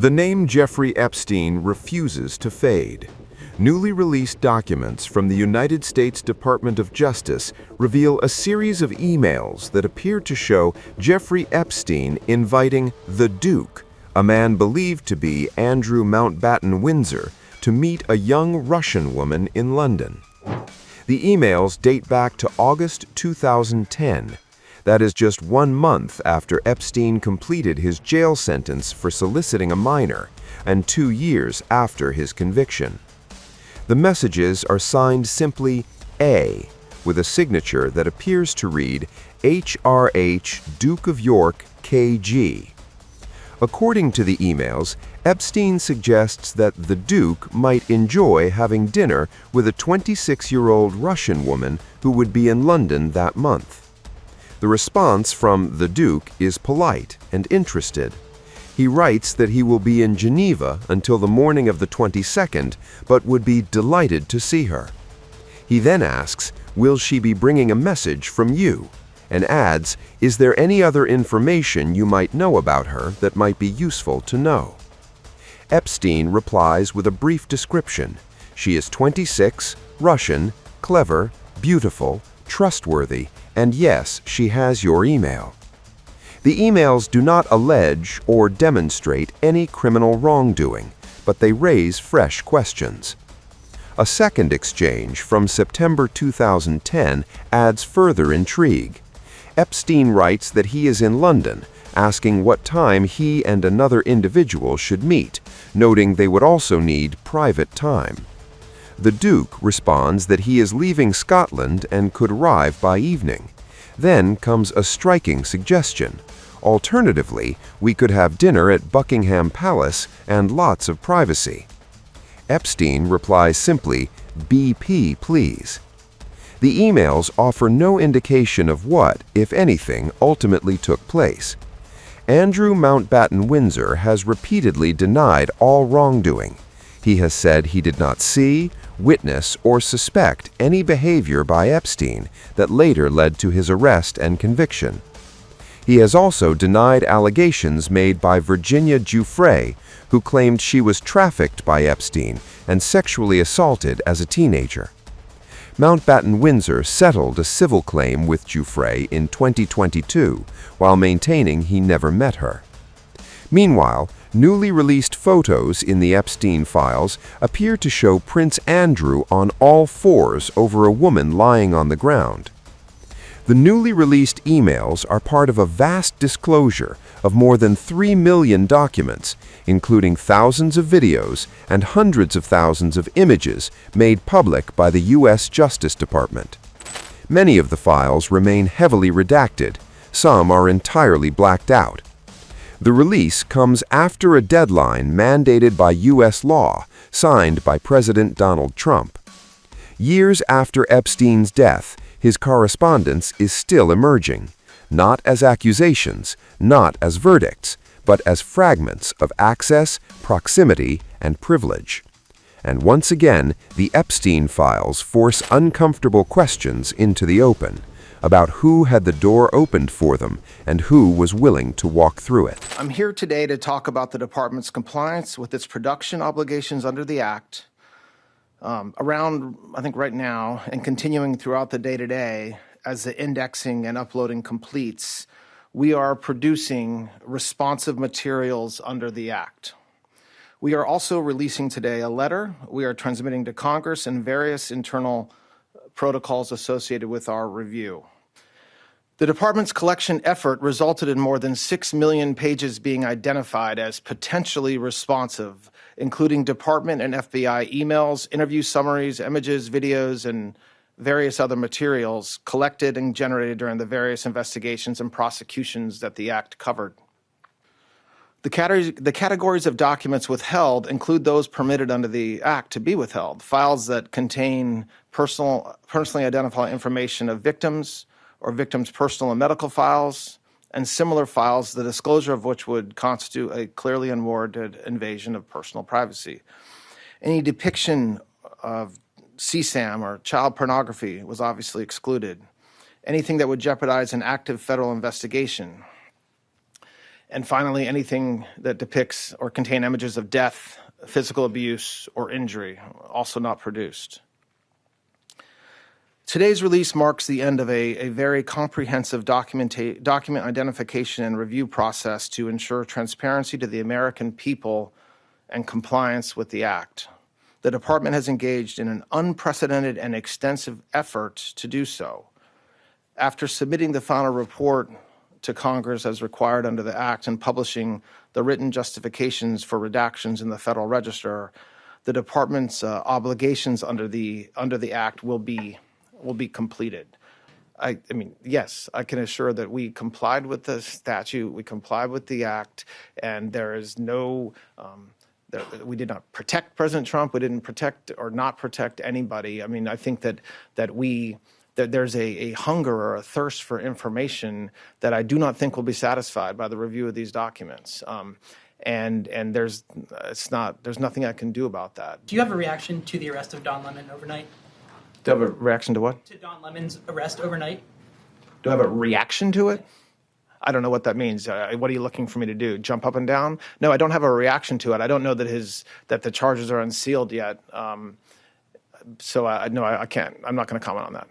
The name Jeffrey Epstein refuses to fade. Newly released documents from the United States Department of Justice reveal a series of emails that appear to show Jeffrey Epstein inviting the Duke, a man believed to be Andrew Mountbatten Windsor, to meet a young Russian woman in London. The emails date back to August 2010. That is just 1 month after Epstein completed his jail sentence for soliciting a minor, and 2 years after his conviction. The messages are signed simply A, with a signature that appears to read HRH Duke of York KG. According to the emails, Epstein suggests that the Duke might enjoy having dinner with a 26-year-old Russian woman who would be in London that month. The response from the Duke is polite and interested. He writes that he will be in Geneva until the morning of the 22nd, but would be delighted to see her. He then asks, will she be bringing a message from you? And adds, is there any other information you might know about her that might be useful to know? Epstein replies with a brief description. She is 26, Russian, clever, beautiful, trustworthy, and yes, she has your email. The emails do not allege or demonstrate any criminal wrongdoing, but they raise fresh questions. A second exchange from September 2010 adds further intrigue. Epstein writes that he is in London, asking what time he and another individual should meet, noting they would also need private time. The Duke responds that he is leaving Scotland and could arrive by evening. Then comes a striking suggestion. Alternatively, we could have dinner at Buckingham Palace and lots of privacy. Epstein replies simply, BP, please. The emails offer no indication of what, if anything, ultimately took place. Andrew Mountbatten Windsor has repeatedly denied all wrongdoing. He has said he did not see, witness, or suspect any behavior by Epstein that later led to his arrest and conviction. He has also denied allegations made by Virginia Giuffre, who claimed she was trafficked by Epstein and sexually assaulted as a teenager. Mountbatten Windsor settled a civil claim with Giuffre in 2022, while maintaining he never met her. Meanwhile, newly released photos in the Epstein files appear to show Prince Andrew on all fours over a woman lying on the ground. The newly released emails are part of a vast disclosure of more than 3 million documents, including thousands of videos and hundreds of thousands of images made public by the U.S. Justice Department. Many of the files remain heavily redacted. Some are entirely blacked out. The release comes after a deadline mandated by U.S. law, signed by President Donald Trump. Years after Epstein's death, his correspondence is still emerging, not as accusations, not as verdicts, but as fragments of access, proximity, and privilege. And once again, the Epstein files force uncomfortable questions into the open about who had the door opened for them and who was willing to walk through it. I'm here today to talk about the department's compliance with its production obligations under the Act. Around, I think right now, and continuing throughout the day-to-day, as the indexing and uploading completes, we are producing responsive materials under the Act. We are also releasing today a letter we are transmitting to Congress and various internal protocols associated with our review. The department's collection effort resulted in more than 6 million pages being identified as potentially responsive, including department and FBI emails, interview summaries, images, videos, and various other materials collected and generated during the various investigations and prosecutions that the Act covered. The categories of documents withheld include those permitted under the Act to be withheld: files that contain personally identifiable information of victims or victims' personal and medical files, and similar files, the disclosure of which would constitute a clearly unwarranted invasion of personal privacy. Any depiction of CSAM or child pornography was obviously excluded. Anything that would jeopardize an active federal investigation. And finally, anything that depicts or contain images of death, physical abuse, or injury, also not produced. Today's release marks the end of a very comprehensive document identification and review process to ensure transparency to the American people and compliance with the Act. The Department has engaged in an unprecedented and extensive effort to do so. After submitting the final report to Congress as required under the Act and publishing the written justifications for redactions in the Federal Register, the Department's obligations under the Act will be completed. I mean, yes, I can assure that we complied with the statute, we complied with the Act, and there is no we did not protect President Trump. We didn't protect or not protect anybody. I mean, I think that there's a hunger or a thirst for information that I do not think will be satisfied by the review of these documents. And there's nothing I can do about that. Do you have a reaction to the arrest of Don Lemon overnight? Do I have a reaction to what? To Don Lemon's arrest overnight? Do I have a reaction to it? I don't know what that means. What are you looking for me to do? Jump up and down? No, I don't have a reaction to it. I don't know that the charges are unsealed yet. So no, I can't. I'm not going to comment on that.